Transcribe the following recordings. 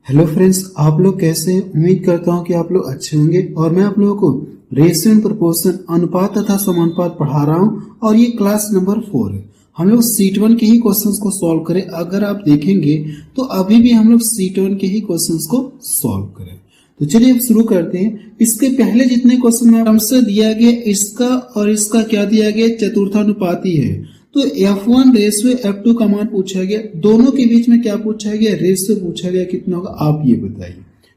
Hello friends, आप लोग कैसे हैं? उम्मीद करता हूं कि आप लोग अच्छे होंगे। और मैं आप लोगों को रेशियो एंड प्रोपोर्शन अनुपात तथा समानुपात पढ़ा रहा हूं और ये क्लास नंबर 4 है। हम लोग सीट 1 के ही क्वेश्चंस को सॉल्व करें। अगर आप देखेंगे तो अभी भी हम लोग सीट 1 के ही क्वेश्चंस को सॉल्व करें। तो चलिए अब शुरू करते हैं। इसके पहले जितने क्वेश्चन में हमसे दिया गया इसका और इसका क्या दिया गया, चतुर्थानुपाती है। तो F1 रेशियो F2 का मान पूछा गया, दोनों के बीच में क्या पूछा गया, रेशियो पूछा गया, कितना होगा आप ये बताइए।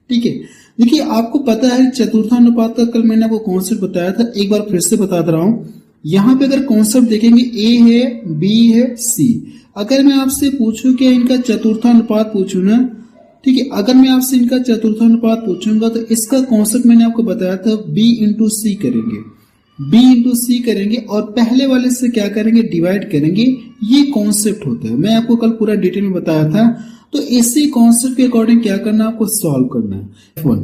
ठीक है, देखिए आपको पता है चतुर्थानुपात का कल मैंने आपको कॉन्सेप्ट बताया था, एक बार फिर से बता रहा हूं। यहाँ पे अगर कॉन्सेप्ट देखेंगे ए है, बी है, सी। अगर मैं आपसे पूछूं कि इनका चतुर्थानुपात पूछूं ना, ठीक है, अगर मैं आपसे इनका चतुर्थानुपात पूछूंगा तो इसका कॉन्सेप्ट मैंने आपको बताया था, बी इंटू सी करेंगे, b इंटू सी करेंगे और पहले वाले से क्या करेंगे, डिवाइड करेंगे। ये कॉन्सेप्ट होता है, मैं आपको कल पूरा डिटेल में बताया था। तो इसी कॉन्सेप्ट के अकॉर्डिंग क्या करना है, आपको सॉल्व करना है। F1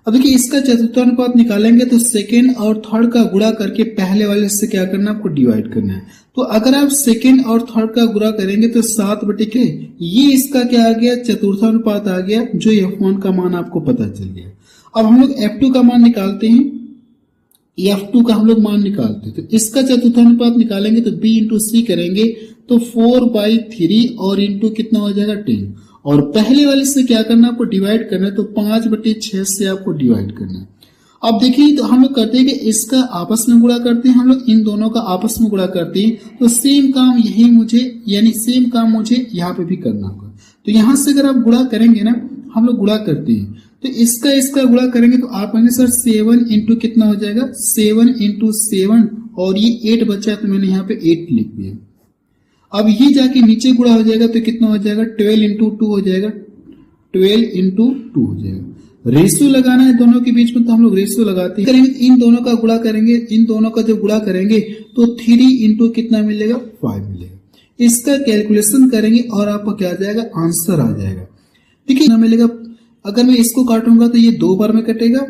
अब देखिए इसका चतुर्थानुपात निकालेंगे तो सेकेंड और थर्ड का गुणा करके पहले वाले से क्या करना है, आपको डिवाइड करना है। तो अगर आप सेकेंड और थर्ड का गुणा करेंगे तो 7/के ये इसका क्या आ गया, चतुर्थानुपात आ गया, जो F1 का मान आपको पता चल गया। अब हम लोग F2 का मान निकालते हैं, F2 का हम लोग मान निकालते हैं। तो इसका चतुर्थानुपात निकालेंगे तो b इंटू सी करेंगे तो 4/3 और इंटू कितना हो जाएगा 10। और पहले वाले से क्या करना है, आपको डिवाइड करना है। तो 5/6 से आपको डिवाइड करना है। अब देखिए तो हम लोग करते हैं कि इसका आपस में गुणा करते हैं, हम लोग इन दोनों का आपस में गुणा करते हैं। तो सेम काम यही मुझे, यानी सेम काम मुझे यहाँ पे भी करना होगा। तो यहाँ से अगर आप गुणा करेंगे ना, हम लोग गुणा करते हैं तो इसका गुणा करेंगे तो आप कहेंगे सर 7 इंटू कितना हो जाएगा, 7 इंटू 7 और ये 8 बचा तो मैंने यहाँ पे 8 लिख दिया। अब ये जाके नीचे गुणा हो जाएगा तो कितना हो जाएगा, 12 इंटू 2 हो जाएगा, 12 इंटू 2 हो जाएगा। रेशियो लगाना है दोनों के बीच में तो हम लोग रेशियो लगाते हैं, करेंगे इन दोनों का गुणा करेंगे, इन दोनों का जब गुणा करेंगे तो 3 इंटू कितना मिलेगा, 5 मिलेगा। इसका कैलकुलेशन करेंगे और आपको क्या आ जाएगा, आंसर आ जाएगा। ठीक है ना, मिलेगा। अगर मैं इसको काटूंगा तो ये 2 बार में कटेगा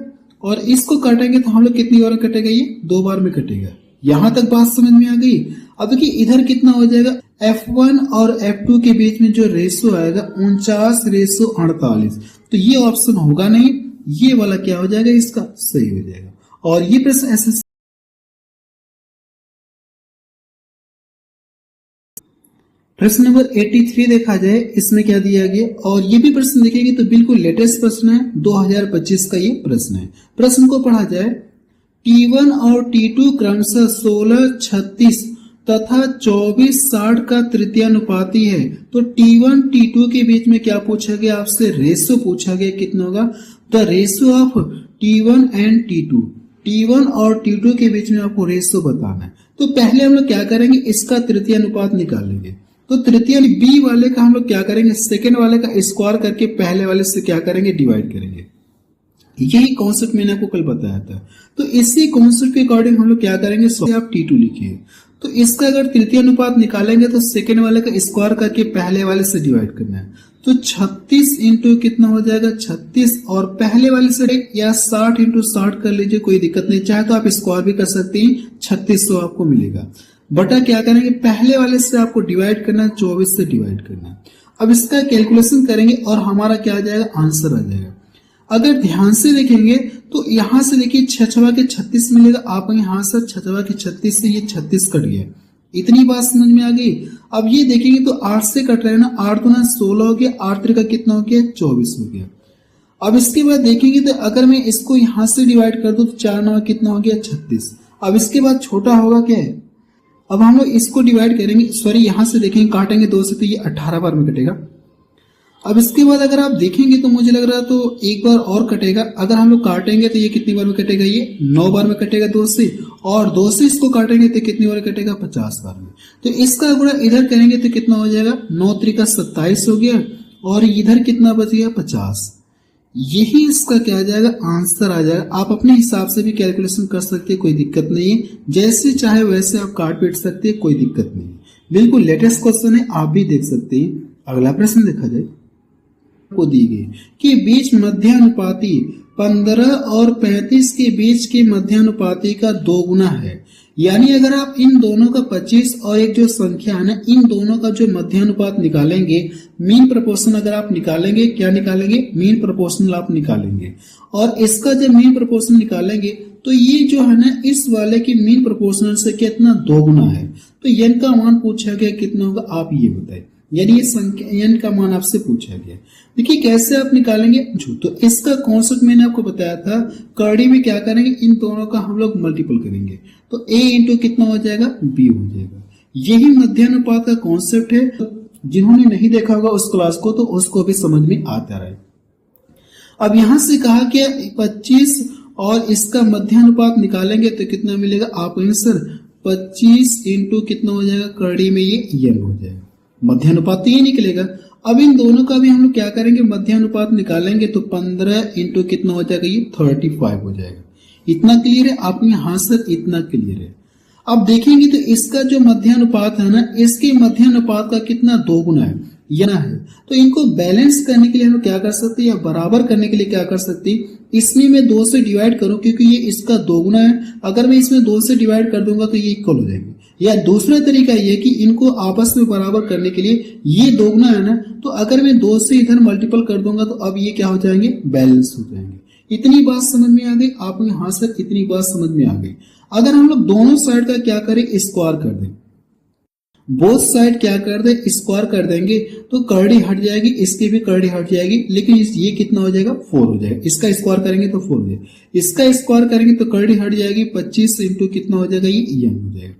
और इसको काटेंगे तो हम लोग कितनी बार में कटेगा, ये 2 बार में कटेगा। यहां तक बात समझ में आ गई। अब देखिए इधर कितना हो जाएगा, F1 और F2 के बीच में जो रेशियो आएगा 49/48। तो ये ऑप्शन होगा नहीं, ये वाला क्या हो जाएगा, इसका सही हो जाएगा। और ये प्रश्न ऐसे प्रश्न नंबर 83 देखा जाए, इसमें क्या दिया गया, और ये भी प्रश्न देखेंगे तो बिल्कुल लेटेस्ट प्रश्न है, 2025 का ये प्रश्न है। प्रश्न को पढ़ा जाए, T1 और T2 क्रमशः 16, 36 तथा 24, 60 का तृतीयानुपाती है। तो T1, T2 के बीच में क्या पूछा गया, आपसे रेशियो पूछा गया, कितना होगा, the ratio of T1 and T2। T1 और T2 के बीच में आपको रेशियो बताना है। तो पहले हम लोग क्या करेंगे, इसका तृतीयानुपात निकालेंगे। तो तृतीय बी वाले का हम लोग क्या करेंगे, सेकेंड वाले का स्क्वायर करके पहले वाले से क्या करेंगे, डिवाइड करेंगे। यही कॉन्सेप्ट मैंने आपको कल बताया था। तो इसी कॉन्सेप्ट के अकॉर्डिंग हम लोग क्या करेंगे, आप T2 लिखिए। तो इसका अगर तृतीय अनुपात निकालेंगे तो सेकेंड वाले का स्क्वायर करके पहले वाले से डिवाइड करना है। तो 36 इंटू कितना हो जाएगा, 36 और पहले वाले से या 60 इंटू 60 कर लीजिए, कोई दिक्कत नहीं, चाहे तो आप स्क्वायर भी कर सकते हैं, 3600 आपको मिलेगा। बटा क्या करेंगे, पहले वाले से आपको डिवाइड करना है, 24 से डिवाइड करना है। अब इसका कैलकुलेशन करेंगे और हमारा क्या आ जाएगा, आंसर आ जाएगा। अगर ध्यान से देखेंगे तो यहां से देखिए 6 के 36 मिलेगा, आप यहाँ से 6 के 36 से ये 36 कट गया। इतनी बात समझ में आ गई। अब ये देखेंगे तो 8 से कट रहा है ना, 8 दूना 16 हो गया, 8 3 का कितना हो गया, 24 हो गया। अब इसके बाद देखेंगे तो अगर मैं इसको यहां से डिवाइड कर दूं तो 4 9 कितना हो गया, 36। अब इसके बाद छोटा होगा क्या है, अब हम लोग इसको डिवाइड करेंगे, सॉरी यहां से देखेंगे काटेंगे 2 से तो ये 18 बार में कटेगा। अब इसके बाद अगर आप देखेंगे तो मुझे लग रहा है तो एक बार और कटेगा। अगर हम लोग काटेंगे तो ये कितनी बार में कटेगा, ये 9 बार में कटेगा 2 से, और 2 से इसको काटेंगे तो कितनी बार कटेगा, 50 बार में। तो इसका गुणा इधर करेंगे तो कितना हो जाएगा, 9 3 का 27 हो गया और इधर कितना बच गया, 50। यही इसका क्या आ जाएगा, आंसर आ जाएगा। आप अपने हिसाब से भी कैलकुलेशन कर सकते हैं, कोई दिक्कत नहीं है, जैसे चाहे वैसे आप काट पीट सकते हैं, कोई दिक्कत नहीं है। बिल्कुल लेटेस्ट क्वेश्चन है, आप भी देख सकते हैं। अगला प्रश्न देखा जाए, आपको दी गई कि बीच मध्यानुपाती 15 और 35 के बीच के मध्यानुपाती का 2 गुना है। यानी अगर आप इन दोनों का 25 और एक जो संख्या है ना, इन दोनों का जो मध्यानुपात निकालेंगे, मीन प्रोपोर्शन अगर आप निकालेंगे, क्या निकालेंगे, मीन प्रोपोर्शनल आप निकालेंगे, और इसका जब मीन प्रोपोर्शन निकालेंगे तो ये जो है ना इस वाले की मीन प्रोपोर्शनल से कितना 2 गुना है। तो n का मान पूछा गया कितना होगा, आप ये बताइए। यानी ये संख्या n का मान आपसे पूछा गया। देखिए कैसे आप निकालेंगे, तो इसका कॉन्सेप्ट मैंने आपको बताया था, कर्डी में क्या करेंगे, इन दोनों का हम लोग मल्टीपल करेंगे तो a इंटू कितना हो जाएगा, b हो जाएगा। यही मध्यानुपात का कॉन्सेप्ट है। जिन्होंने नहीं देखा होगा उस क्लास को तो उसको भी समझ में आता रहे। अब यहां से कहा कि 25 और इसका मध्यानुपात निकालेंगे तो कितना मिलेगा, आप आंसर 25 इंटू कितना हो जाएगा, कर्डी में ये n हो जाएगा, मध्यानुपात तो ये निकलेगा। अब इन दोनों का भी हम लोग क्या करेंगे, मध्यानुपात निकालेंगे तो 15 इंटू कितना हो जाएगा, ये 35 हो जाएगा। इतना क्लियर है आप में, हाँ सर इतना क्लियर है। अब देखेंगे तो इसका जो मध्यानुपात है ना, इसके मध्यानुपात का कितना 2 गुना है, यह है। तो इनको बैलेंस करने के लिए हम क्या कर सकते हैं, या बराबर करने के लिए क्या कर सकते हैं, इसमें मैं 2 से डिवाइड करूं क्योंकि ये इसका 2 गुना है। अगर मैं इसमें 2 से डिवाइड कर दूंगा तो ये इक्वल हो जाएंगे। या दूसरा तरीका ये कि इनको आपस में बराबर करने के लिए, ये 2 गुना है ना, तो अगर मैं 2 से इधर मल्टीपल कर दूंगा तो अब ये क्या हो जाएंगे, बैलेंस हो जाएंगे। इतनी बात समझ में आ गई आप में, हाँ सर इतनी बात समझ में आ गई। अगर हम लोग दोनों साइड का क्या करें, स्क्वायर कर दें, बोथ साइड क्या कर दे, स्क्वायर कर देंगे तो कर्डी हट जाएगी, इसकी भी कर्डी हट जाएगी, लेकिन ये कितना हो जाएगा, 4 हो जाएगा। इसका स्क्वायर करेंगे तो 4 हो जाएगा, इसका स्क्वायर करेंगे तो कर्डी हट जाएगी, 25 इंटू कितना हो जाएगा, ये n हो जाएगा।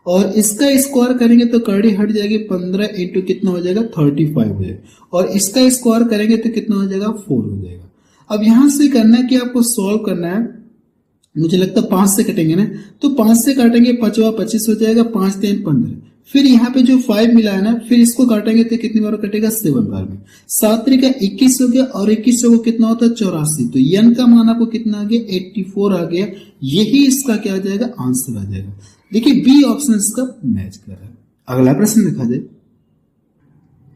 और इसका स्क्वायर करेंगे तो कर्डी हट जाएगी, 15 इंटू कितना हो जाएगा, 35 हो जाएगा। और इसका स्क्वायर करेंगे तो कितना हो जाएगा, 4 हो जाएगा। अब यहां से करना है कि आपको सॉल्व करना है, मुझे लगता है 5 से कटेंगे ना, तो 5 से काटेंगे 5 25 हो जाएगा, 5 3 15, फिर यहाँ पे जो 5 मिला है ना, फिर इसको काटेंगे तो कितनी बार कटेगा, 7 बार में। 7 3 का 21 हो गया, और 21 से वो कितना होता है, 84। तो n का मान आपको कितना आ गया, 84 आ गया। यही इसका क्या आ जाएगा, आंसर आ जाएगा। देखिए बी ऑप्शन इसका मैच कर रहा है। अगला प्रश्न देखा जाए,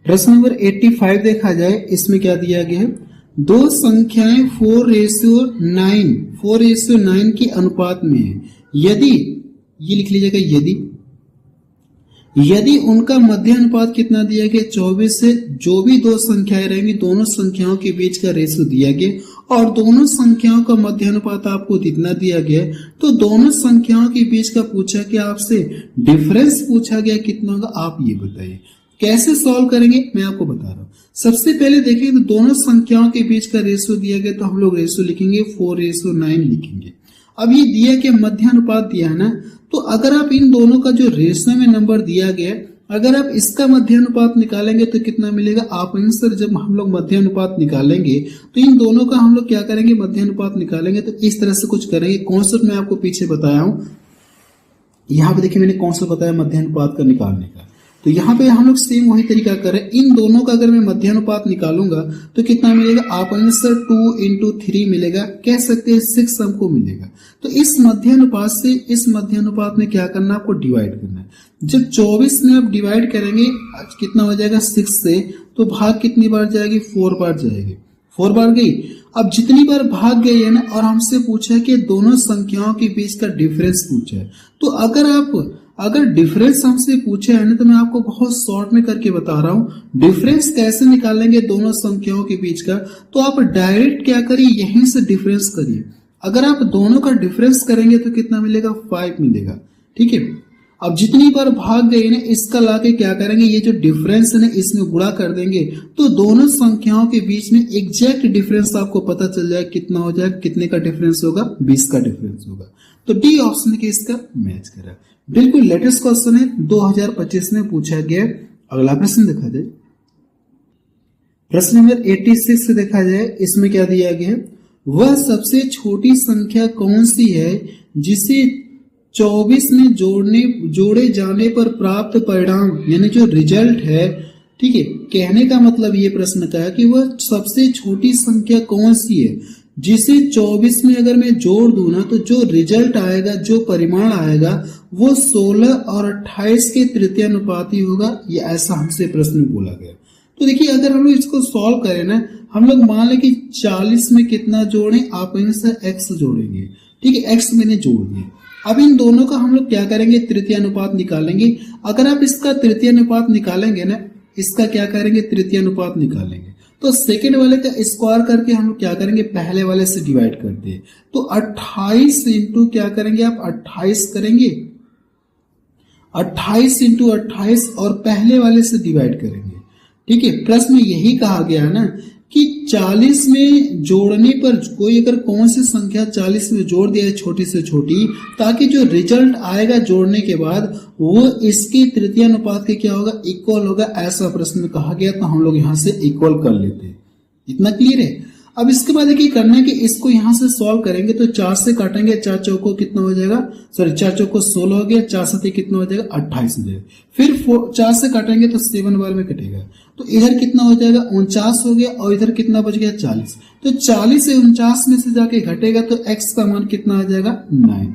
प्रश्न नंबर 85 देखा जाए, इसमें क्या दिया गया है, दो संख्याएं 4:9 के अनुपात में है। यदि, ये लिख लीजिएगा, यदि उनका मध्य अनुपात कितना दिया गया, 24 से जो भी दो संख्याएं रहेंगी दोनों संख्याओं के बीच का रेशो दिया गया और दोनों संख्याओं का मध्य अनुपात आपको कितना दिया गया, तो दोनों संख्याओं के बीच का पूछा गया, आपसे डिफरेंस पूछा गया कितना होगा, आप ये बताइए। कैसे सॉल्व करेंगे मैं आपको बता रहा हूं। सबसे पहले देखिए तो दोनों संख्याओं के बीच का रेशो दिया गया, तो हम लोग रेशो लिखेंगे 4:9 लिखेंगे। अब ये दिया गया मध्यानुपात दिया है ना, तो अगर आप इन दोनों का जो रेशो में नंबर दिया गया, अगर आप इसका मध्यानुपात निकालेंगे तो कितना मिलेगा, आप आंसर जब हम लोग मध्यानुपात निकालेंगे तो इन दोनों का हम लोग क्या करेंगे, मध्यानुपात निकालेंगे तो इस तरह से कुछ करेंगे। कॉन्सेप्ट मैं आपको पीछे बताया हूं, यहाँ पे देखिए मैंने कॉन्सेप्ट बताया मध्यानुपात का निकालने का, तो यहाँ पे हम लोग सेम वही तरीका करें। इन दोनों का अगर मैं मध्यानुपात निकालूंगा तो कितना मिलेगा, आप आंसर 2 × 3 मिलेगा, कह सकते हैं 6 हमको मिलेगा। तो इस मध्यानुपात से इस मध्यानुपात में क्या करना, आपको डिवाइड करना है। जब 24 में आप डिवाइड करेंगे कितना हो जाएगा 6 से, तो भाग कितनी बार जाएगी, 4 बार जाएगी, 4 बार गई। अब जितनी बार भाग गई है ना, और हमसे पूछा है कि दोनों संख्याओं के बीच का डिफरेंस पूछा है, तो अगर डिफरेंस हमसे पूछे है ना, तो मैं आपको बहुत शॉर्ट में करके बता रहा हूं डिफरेंस कैसे निकालेंगे दोनों संख्याओं के बीच का। तो आप डायरेक्ट क्या करिए, यहीं से डिफरेंस करिए। अगर आप दोनों का डिफरेंस करेंगे तो कितना मिलेगा, 5 मिलेगा, ठीक है। अब जितनी बार भाग गई ना, इसका लाके क्या करेंगे, ये जो डिफरेंस है ना इसमें गुणा कर देंगे, तो दोनों संख्याओं के बीच में एग्जैक्ट डिफरेंस आपको पता चल जाए कितना हो जाएगा, कितने का डिफरेंस होगा, 20 का डिफरेंस होगा। तो डी ऑप्शन के इसका मैच करा, बिल्कुल लेटेस्ट क्वेश्चन है, 2025 में पूछा गया। अगला प्रश्न देखा जाए, प्रश्न नंबर 86 से देखा जाए, इसमें क्या दिया गया है, वह सबसे छोटी संख्या कौन सी है जिसे 24 में जोड़े जाने पर प्राप्त परिणाम यानी जो रिजल्ट है, ठीक है। कहने का मतलब ये प्रश्न का है कि वह सबसे छोटी संख्या कौन सी है जिसे 24 में अगर मैं जोड़ दूं ना, तो जो रिजल्ट आएगा, जो परिमाण आएगा वो 16 और 28 के तृतीयानुपाती होगा। ये ऐसा हमसे प्रश्न बोला गया। तो देखिए अगर हम लोग इसको सॉल्व करें ना, हम लोग मान लें कि 40 में कितना जोड़ें, आप वहीं से x जोड़ेंगे। ठीक है, x मैंने जोड़ दिया। अब इन दोनों का हम लोग क्या करेंगे, तृतीय अनुपात निकालेंगे। अगर आप इसका तृतीय अनुपात निकालेंगे ना, इसका क्या करेंगे, तृतीय अनुपात निकालेंगे, तो सेकंड वाले का स्क्वायर करके हम लोग क्या करेंगे, पहले वाले से डिवाइड करते हैं। तो 28 इंटू क्या करेंगे आप, 28 करेंगे, 28 इंटू 28 और पहले वाले से डिवाइड करेंगे। ठीक है, प्रश्न में यही कहा गया है ना कि 40 में जोड़ने पर कोई अगर कौन सी संख्या 40 में जोड़ दिया है छोटी से छोटी, ताकि जो रिजल्ट आएगा जोड़ने के बाद वो इसके तृतीय अनुपात के क्या होगा, इक्वल होगा, ऐसा प्रश्न में कहा गया। तो हम लोग यहाँ से इक्वल कर लेते हैं। इतना क्लियर है। अब इसके बाद देखिए करना है कि इसको यहाँ से सॉल्व करेंगे, तो 4 से काटेंगे, 4 चौको कितना हो जाएगा, सॉरी 4 चौको 16 हो गया, 4 7 कितना हो जाएगा, 28 हो जाएगा। फिर 4 से काटेंगे तो 7 बार में कटेगा, तो इधर कितना हो जाएगा, 49 हो गया, और इधर कितना बच गया, 40। तो 40 से 49 में से जाके घटेगा तो x का मान कितना आ जाएगा, 9।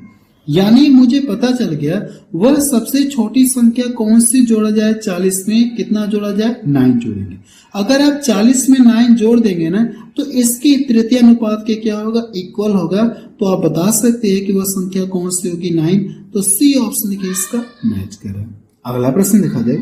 यानी मुझे पता चल गया वह सबसे छोटी संख्या कौन सी जोड़ा जाए, 40 में कितना जोड़ा जाए, 9 जोड़ेंगे। अगर आप 40 में 9 जोड़ देंगे ना, तो इसकी तृतीय अनुपात के क्या होगा, इक्वल होगा। तो आप बता सकते हैं कि वह संख्या कौन सी होगी, 9। तो सी ऑप्शन देखिए इसका मैच करें। अगला प्रश्न देखा जाए,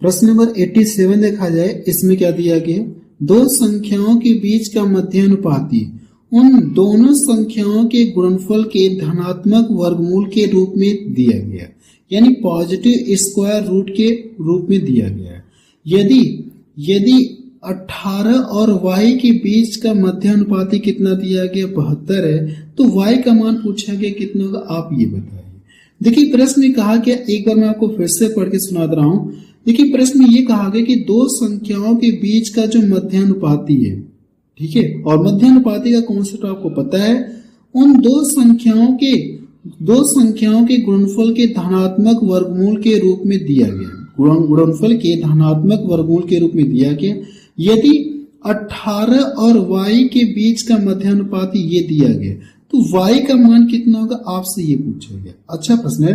प्रश्न नंबर 87 देखा जाए। इसमें क्या दिया गया, दो संख्याओं के बीच का मध्यानुपाती उन दोनों संख्याओं के गुणनफल के धनात्मक वर्गमूल के रूप में दिया गया, यानी पॉजिटिव स्क्वायर रूट के रूप में दिया गया है। यदि 18 और y के बीच का मध्यानुपाती कितना दिया गया, 72 है, तो y का मान पूछा गया कितना होगा, आप ये बताइए। देखिए प्रश्न में कहा गया, एक बार मैं आपको फिर से पढ़ के सुना दे रहा हूं। देखिए प्रश्न में ये कहा गया कि दो संख्याओं के बीच का जो मध्यानुपाती है, ठीक है, और मध्यानुपाती का कॉन्सेप्ट आपको पता है, उन दो संख्याओं के गुणनफल के धनात्मक वर्गमूल के रूप में दिया गया, गुणनफल के धनात्मक वर्गमूल के रूप में दिया गया। यदि 18 और y के बीच का मध्यानुपाती ये दिया गया, तो y का मान कितना होगा, आपसे ये पूछा गया। अच्छा प्रश्न है।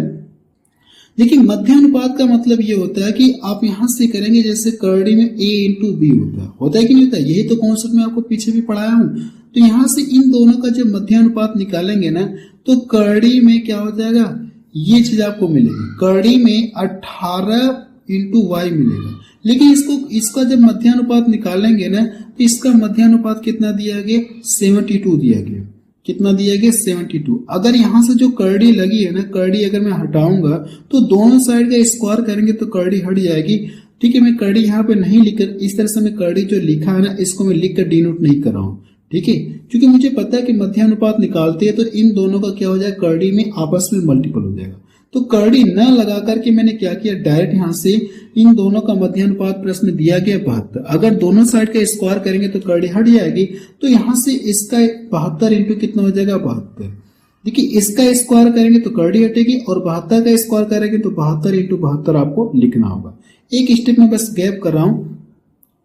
देखिए मध्यानुपात का मतलब ये होता है कि आप यहां से करेंगे जैसे करड़ी में a इंटू बी होता है कि नहीं होता है, यही तो कॉन्सेप्ट मैं आपको पीछे भी पढ़ाया हूं। तो यहां से इन दोनों का जब मध्यानुपात निकालेंगे ना, तो करड़ी में क्या हो जाएगा, ये चीज आपको मिलेगी, करड़ी में 18 इंटू वाई मिलेगा। लेकिन इसका जब मध्यानुपात निकालेंगे ना, तो इसका मध्यानुपात कितना दिया गया, 72 दिया गया। कितना दिया गया, 72। अगर यहां से जो करड़ी लगी है ना, करड़ी अगर मैं हटाऊंगा तो दोनों साइड का स्क्वायर करेंगे तो करड़ी हट जाएगी। ठीक है, मैं करड़ी यहाँ पे नहीं लिखकर, इस तरह से मैं करड़ी जो लिखा है ना, इसको मैं लिखकर डिनोट नहीं कर रहा हूँ। ठीक है, क्योंकि मुझे पता है कि मध्यानुपात निकालते हैं तो इन दोनों का क्या हो जाएगा, करड़ी में आपस में मल्टीपल हो जाएगा। तो करड़ी न लगा करके मैंने क्या किया, डायरेक्ट यहाँ से इन दोनों का मध्यानुपात प्रश्न में दिया गया 72। अगर दोनों साइड का स्क्वायर करेंगे तो करड़ी हट जाएगी, तो यहाँ से इसका 72 इंटू कितना हो जाएगा, 72। देखिए इसका स्क्वायर करेंगे तो करड़ी हटेगी, और 72 का स्क्वायर करेंगे तो 72 इंटू 72 आपको लिखना होगा। एक स्टेप में बस गैप कर रहा हूं।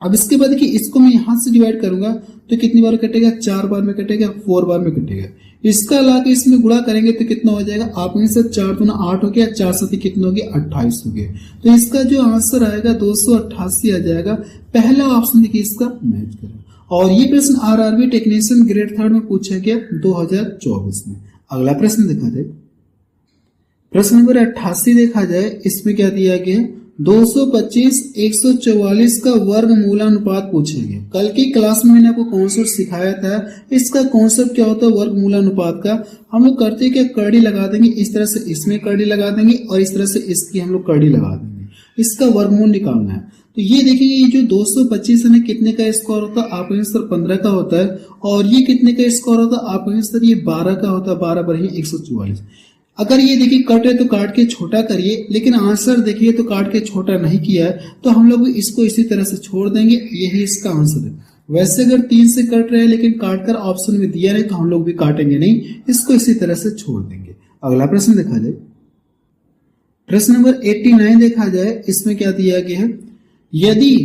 अब इसके बाद देखिए इसको मैं यहां से डिवाइड करूंगा तो कितनी बार कटेगा, 4 बार में कटेगा, 4 बार में कटेगा। इसका लाके इसमें गुणा करेंगे तो कितना हो जाएगा, आप में से 4 दूना 8 हो गया, 4 7 कितना हो गया, 28 हो गया। तो इसका जो आंसर आएगा 288 आ जाएगा। पहला ऑप्शन देखिए इसका मैच करें। और ये प्रश्न आरआरबी टेक्नीशियन ग्रेड 3 में पूछा गया 2024 में। अगला प्रश्न देखा जाए, प्रश्न नंबर 88 देखा जाए। इसमें क्या दिया गया, 225 144 का वर्ग मूलानुपात पूछा गया। कल की क्लास में मैंने आपको कॉन्सेप्ट सिखाया था, इसका कॉन्सेप्ट क्या होता है वर्ग मूलानुपात का। हम लोग करते हैं क्या, करड़ी लगा देंगे, इस तरह से इसमें करड़ी लगा देंगे और इस तरह से इसकी हम लोग करड़ी लगा देंगे। इसका वर्गमूल निकालना है। तो ये देखिए, ये जो 225 है कितने का स्क्वायर होता है, आप आंसर 15 का होता है, और ये कितने का स्क्वायर होता है, आप आंसर ये 12 का होता है, 12 बराबर 144। अगर ये देखिए कट है तो काट के छोटा करिए, लेकिन आंसर देखिए तो काट के छोटा नहीं किया है, तो हम लोग इसको इसी तरह से छोड़ देंगे, यही इसका आंसर है। वैसे अगर 3 से कट रहे हैं लेकिन काटकर ऑप्शन में दिया नहीं तो हम लोग भी काटेंगे नहीं, इसको इसी तरह से छोड़ देंगे। अगला प्रश्न देखा जाए, प्रश्न नंबर 89 देखा जाए। इसमें क्या दिया गया है, यदि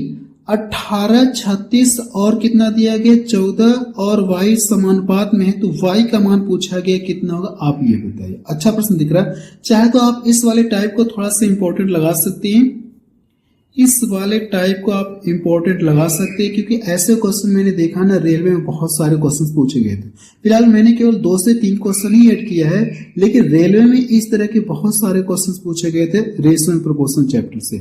18 36 और कितना दिया गया 14 और y समानुपात में है तो y का मान पूछा गया कितना होगा, आप ये बताइए। अच्छा प्रश्न दिख रहा है, चाहे तो आप इस वाले टाइप को थोड़ा सा इंपॉर्टेंट लगा सकते हैं, इस वाले टाइप को आप इंपॉर्टेंट लगा सकते हैं, क्योंकि ऐसे क्वेश्चन मैंने देखा ना रेलवे में बहुत सारे क्वेश्चन पूछे गए थे। फिलहाल मैंने केवल 2 से 3 क्वेश्चन ही ऐड किया है, लेकिन रेलवे में इस तरह के बहुत सारे क्वेश्चन पूछे गए थे रेशियो एंड प्रोपोर्शन चैप्टर से।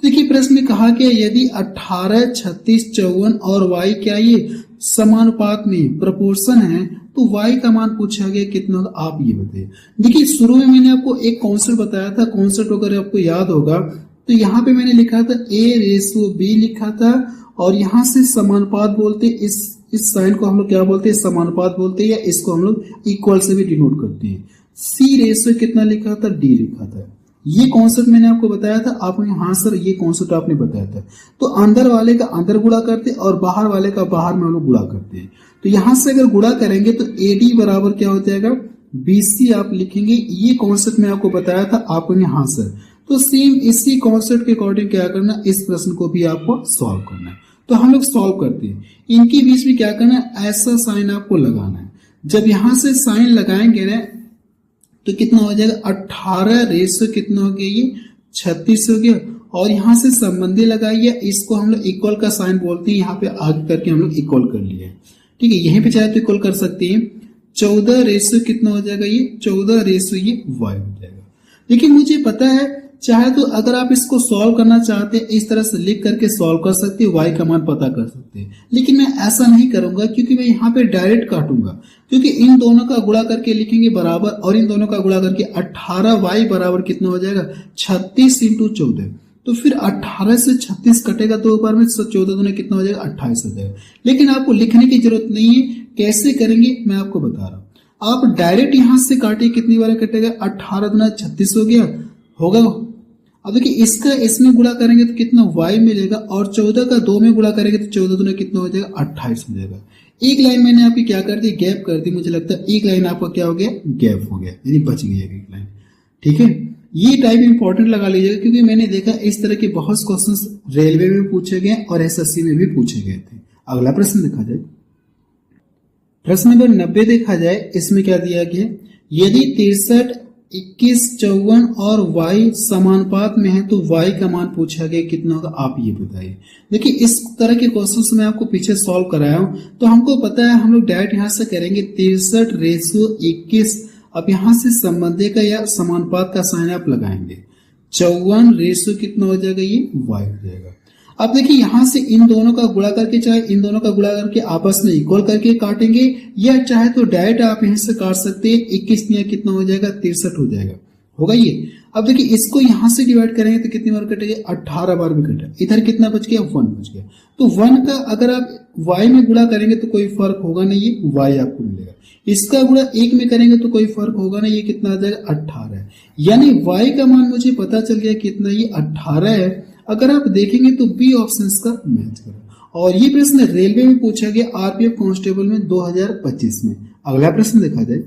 देखिए प्रश्न में कहा गया यदि 18, 36, 54 और y क्या ये समानुपात में प्रोपोर्शन है तो y का मान पूछा गया कितना होगा, आप ये बताइए। देखिए शुरू में मैंने आपको एक कॉन्सेप्ट बताया था, कॉन्सेप्ट अगर आपको याद होगा तो यहाँ पे मैंने लिखा था A/B लिखा था, और यहाँ से समानुपात बोलते, इस साइन को हम लोग क्या बोलते हैं, समानुपात बोलते हैं, या इसको हम लोग इक्वल से भी डिनोट करते हैं। C/, कितना लिखा था, D लिखा था। ये कॉन्सेप्ट मैंने आपको बताया था, आपने हाँ सर ये कॉन्सेप्ट आपने बताया था। तो अंदर वाले का अंदर गुणा करते और बाहर वाले का बाहर में हम लोग गुणा करते हैं। तो यहां से अगर गुणा करेंगे तो AD बराबर क्या हो जाएगा, BC आप लिखेंगे। ये कॉन्सेप्ट मैं आपको बताया था, आप कहेंगे हाँ सर। तो सेम इसी कॉन्सेप्ट के अकॉर्डिंग क्या करना, इस प्रश्न को भी आपको सॉल्व करना है। तो हम लोग सॉल्व करते हैं, इनके बीच में क्या करना है, ऐसा साइन आपको लगाना है। जब यहां से साइन लगाएंगे ना तो कितना हो जाएगा, 18 कितना हो गया, ये 36 हो गया। और यहां से संबंधी लगाइए, इसको हम लोग इक्वल का साइन बोलते हैं, यहाँ पे आगे करके हम लोग इक्वल कर लिया है। ठीक है, यहीं पे चाहे तो इक्वल कर सकते हैं। 14 कितना हो जाएगा, ये 14 ये y हो जाएगा। लेकिन मुझे पता है चाहे तो अगर आप इसको सॉल्व करना चाहते हैं इस तरह से लिख करके सॉल्व कर सकते हैं, y का मान पता कर सकते हैं, लेकिन मैं ऐसा नहीं करूंगा क्योंकि मैं यहाँ पे डायरेक्ट काटूंगा। क्योंकि इन दोनों का गुणा करके लिखेंगे बराबर, और इन दोनों का गुणा करके 18y बराबर कितना हो जाएगा, 36 × 14। तो फिर 18 से 36 कटेगा दो बार में, 14 दूने कितना हो जाएगा, 28 हो जाएगा। लेकिन आपको लिखने की जरूरत नहीं है, कैसे करेंगे मैं आपको बता रहा हूं। आप डायरेक्ट यहां से काटिए, कितनी बार कटेगा, 18 दूना 36 हो गया, होगा। अब देखिए इसका इसमें गुणा करेंगे तो कितना y मिलेगा, और 14 का 2 में गुणा करेंगे तो 14 दूना कितना हो जाएगा, 28 हो जाएगा। एक लाइन मैंने आपकी क्या कर दी, गैप कर दी। मुझे लगता है एक लाइन आपका क्या हो गया, गैप हो गया, यानी बच गई एक लाइन। ठीक है, ये टाइप इंपॉर्टेंट लगा लीजिएगा, क्योंकि मैंने देखा इस तरह के बहुत क्वेश्चंस रेलवे में पूछे गए और SSC में भी पूछे गए थे। अगला प्रश्न देखा जाए, प्रश्न नंबर 90 देखा जाए। इसमें क्या दिया गया, यदि 63, 21, 54 और y समानुपात में है तो y का मान पूछा गया कितना होगा, आप ये बताइए। देखिए इस तरह के क्वेश्चंस मैं आपको पीछे सॉल्व कराया हूं, तो हमको पता है हम लोग डायरेक्ट यहां से करेंगे 63/21। अब यहां से संबंधी का या समानुपात का साइन आप लगाएंगे, 54 कितना हो जाएगा, ये y हो जाएगा। अब देखिए यहां से इन दोनों का गुणा करके, चाहे इन दोनों का गुणा करके आपस में इक्वल करके काटेंगे, या चाहे तो डायरेक्ट आप यहां से काट सकते हैं। 21 में कितना हो जाएगा, 63 हो जाएगा, होगा ये। अब देखिए इसको यहां से डिवाइड करेंगे तो कितनी बार कटेगा, 18 बार भी कटेगा। इधर कितना बच गया, 1 बच गया। तो 1 का अगर आप y में गुणा करेंगे तो कोई फर्क होगा नहीं, ये y आपको मिलेगा। इसका गुणा 1 में करेंगे तो कोई फर्क होगा नहीं, ये कितना आ जाएगा, 18 है। यानी y का मान मुझे पता चल गया कितना, ये 18 है। अगर आप देखेंगे तो बी ऑप्शन का मैच करें। और ये प्रश्न रेलवे में पूछा गया, RPF कांस्टेबल में 2025 में। अगला प्रश्न देखा जाए,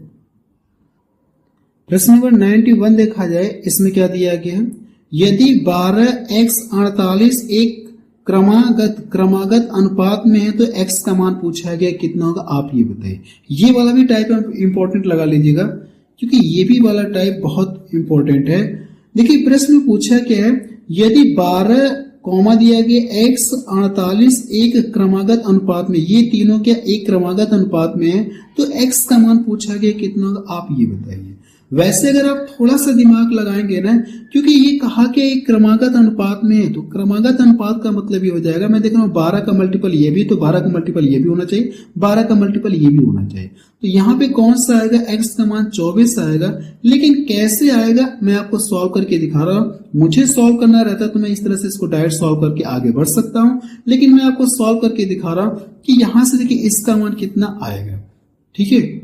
प्रश्न नंबर 91 देखा जाए। इसमें क्या दिया गया है, यदि 12x48 एक क्रमागत अनुपात में है तो x का मान पूछा गया कितना होगा, आप ये बताइए। ये वाला भी टाइप इंपॉर्टेंट लगा लीजिएगा, क्योंकि ये भी वाला टाइप बहुत इंपॉर्टेंट है। देखिए प्रश्न में पूछा क्या है, यदि 12 कॉमा दिया गया x48 एक क्रमागत अनुपात में, ये तीनों क्या एक क्रमागत अनुपात में है, तो x का मान पूछा गया कितना होगा, आप ये बताइए। वैसे अगर आप थोड़ा सा दिमाग लगाएंगे ना, क्योंकि ये कहा कि एक क्रमागत अनुपात में है, तो क्रमागत अनुपात का मतलब ये हो जाएगा, मैं देख रहा हूँ 12 का मल्टीपल ये भी, तो 12 का मल्टीपल ये भी होना चाहिए, 12 का मल्टीपल ये भी होना चाहिए। तो यहाँ पे कौन सा आएगा, x का मान 24 आएगा। लेकिन कैसे आएगा मैं आपको सॉल्व करके दिखा रहा हूँ। मुझे सॉल्व करना रहता तो मैं इस तरह से इसको डायरेक्ट सॉल्व करके आगे बढ़ सकता हूँ, लेकिन मैं आपको सॉल्व करके दिखा रहा हूँ कि यहाँ से देखिए इसका मान कितना आएगा। ठीक है,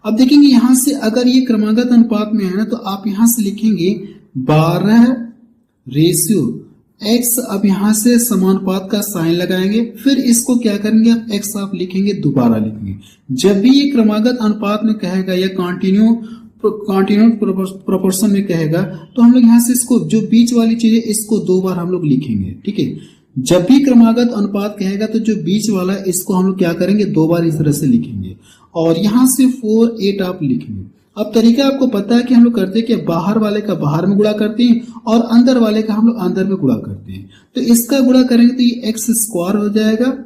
अब देखेंगे यहां से अगर ये क्रमागत अनुपात में है ना, तो आप यहां से लिखेंगे 12/x। अब यहां से समानुपात का साइन लगाएंगे, फिर इसको क्या करेंगे, आप x आप लिखेंगे, दोबारा लिखेंगे। जब भी ये क्रमागत अनुपात में कहेगा या कॉन्टिन्यूड प्रोपोर्शन में कहेगा, तो हम लोग यहाँ से इसको जो बीच वाली चीज है इसको 2 बार हम लोग लिखेंगे। ठीक है, जब भी क्रमागत अनुपात कहेगा तो जो बीच वाला है इसको हम लोग क्या करेंगे, 2 बार इस तरह से लिखेंगे। और यहां से 4, 8 आप लिखेंगे। अब तरीका आपको पता है कि हम लोग करते हैं कि बाहर वाले का बाहर में गुणा करते हैं और अंदर वाले का हम लोग अंदर में गुणा करते हैं। तो इसका गुणा करेंगे तो ये एक्स स्क्वायर हो जाएगा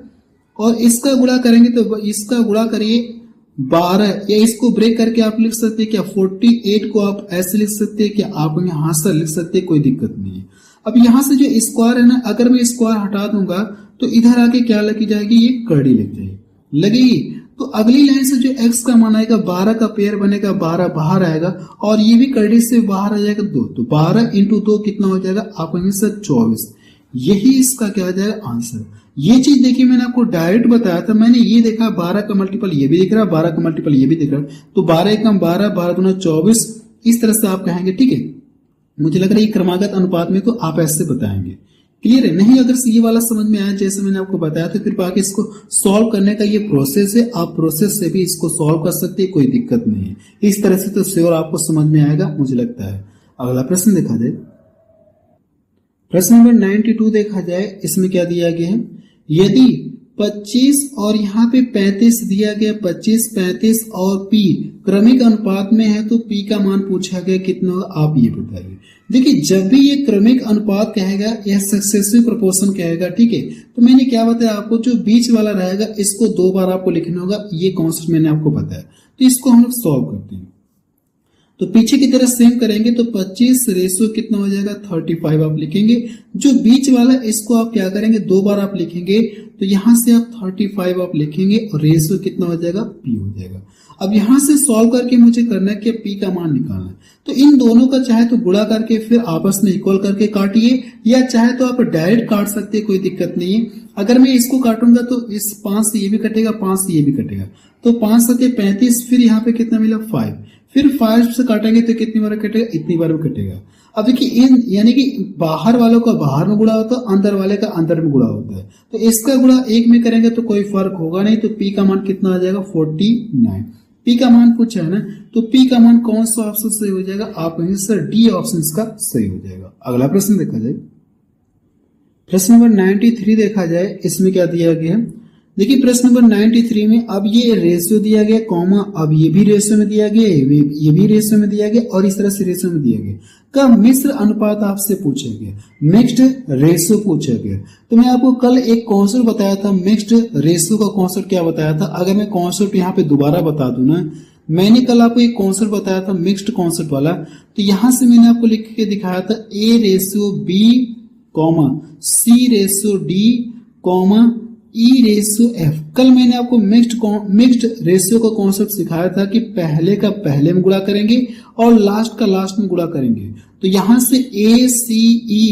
और इसका गुणा करेंगे तो इसका गुणा करिए 12, या इसको ब्रेक करके आप लिख सकते हैं क्या 48 को आप ऐसे लिख सकते हैं कि आप यहाँ से लिख सकते हैं, कोई दिक्कत नहीं है। अब यहाँ से जो स्क्वायर है ना, अगर मैं स्क्वायर हटा दूंगा तो इधर आके क्या लगी जाएगी, ये कड़ी लग जाएगी, लगेगी। तो अगली लाइन से जो x का मान आएगा 12 का पेयर बनेगा, 12 बाहर आएगा और ये भी कड़ी से बाहर आ जाएगा 2, तो 12 इंटू 2 कितना हो जाएगा आप आंसर 24। यही इसका क्या आ जाएगा आंसर। ये चीज देखिए मैंने आपको डायरेक्ट बताया था, मैंने ये देखा 12 का मल्टीपल ये भी दिख रहा है, 12 का मल्टीपल ये भी दिख रहा है, तो 12 एकम 12, 12 दूना 24, इस तरह से आप कहेंगे। ठीक है, मुझे लग रहा है क्रमागत अनुपात में तो आप ऐसे बताएंगे। क्लियर है? नहीं अगर ये वाला समझ में आया जैसे मैंने आपको बताया तो फिर बाकी इसको सॉल्व करने का ये प्रोसेस है, आप प्रोसेस से भी इसको सॉल्व कर सकते हैं, कोई दिक्कत नहीं है। इस तरह से तो श्योर आपको समझ में आएगा मुझे लगता है। अगला प्रश्न देखा जाए, प्रश्न नंबर 92 देखा जाए, इसमें क्या दिया गया है, यदि 25 और यहाँ पे 35 दिया गया, 25, 35 और p क्रमिक अनुपात में है तो p का मान पूछा गया कितना होगा, आप ये बताइए। देखिए जब भी ये क्रमिक अनुपात कहेगा यह सक्सेसिव प्रोपोर्शन कहेगा, ठीक है, तो मैंने क्या बताया आपको, जो बीच वाला रहेगा इसको 2 बार आपको लिखना होगा, ये कॉन्सेप्ट मैंने आपको बताया। तो इसको हम लोग सॉल्व करते हैं, तो पीछे की तरह सेम करेंगे तो 25 रेशो कितना हो जाएगा 35 आप लिखेंगे। जो बीच वाला इसको आप क्या करेंगे 2 बार आप लिखेंगे, तो यहां से आप 35 आप लिखेंगे और रेशो कितना हो जाएगा p हो जाएगा। अब यहां से सॉल्व करके मुझे करना है कि p का मान निकालना है, तो इन दोनों का चाहे तो गुणा करके फिर आपस में इक्वल करके काटिए, या चाहे तो आप डायरेक्ट काट सकते हैं, कोई दिक्कत नहीं है। अगर मैं इसको काटूंगा तो इस 5 से ये भी कटेगा, 5 से ये भी कटेगा, तो 5 सके 35, फिर यहाँ पे कितना मिला 5, फिर 5 से काटेंगे तो कितनी बार कटेगा, इतनी बार भी कटेगा। अब देखिए इन यानी कि बाहर वालों का बाहर में गुणा होता है, अंदर वाले का अंदर में गुणा होता है, तो इसका गुणा 1 में करेंगे तो कोई फर्क होगा नहीं, तो p का मान कितना आ जाएगा 49। p का मान पूछा है ना, तो p का मान कौन सा ऑप्शन सही हो जाएगा, आप कहेंगे सर डी ऑप्शन इसका सही हो जाएगा। अगला प्रश्न देखा जाए, प्रश्न नंबर 93 देखा जाए, इसमें क्या दिया गया है, देखिए प्रश्न नंबर 93 में अब ये रेशियो दिया गया कॉमा, अब ये भी रेशियो में दिया गया, ये भी रेशियो में दिया गया और इस तरह से रेशियो में दिया गया का मिश्र अनुपात आपसे पूछा गया, मिक्स्ड रेशियो पूछा गया। तो मैं आपको कल एक कॉन्सेप्ट बताया था, मिक्स्ड रेशियो का कॉन्सेप्ट क्या बताया था, अगर मैं कॉन्सेप्ट यहाँ पे दोबारा बता दूं ना, मैंने कल आपको एक कॉन्सेप्ट बताया था मिक्स्ड कॉन्सेप्ट वाला, तो यहां से मैंने आपको लिख के दिखाया था a ratio b comma c ratio d comma E ratio F। कल मैंने आपको मिक्स्ड रेशियो का कॉन्सेप्ट सिखाया था कि पहले का पहले में गुणा करेंगे और लास्ट का लास्ट में गुणा करेंगे, तो यहां से A C E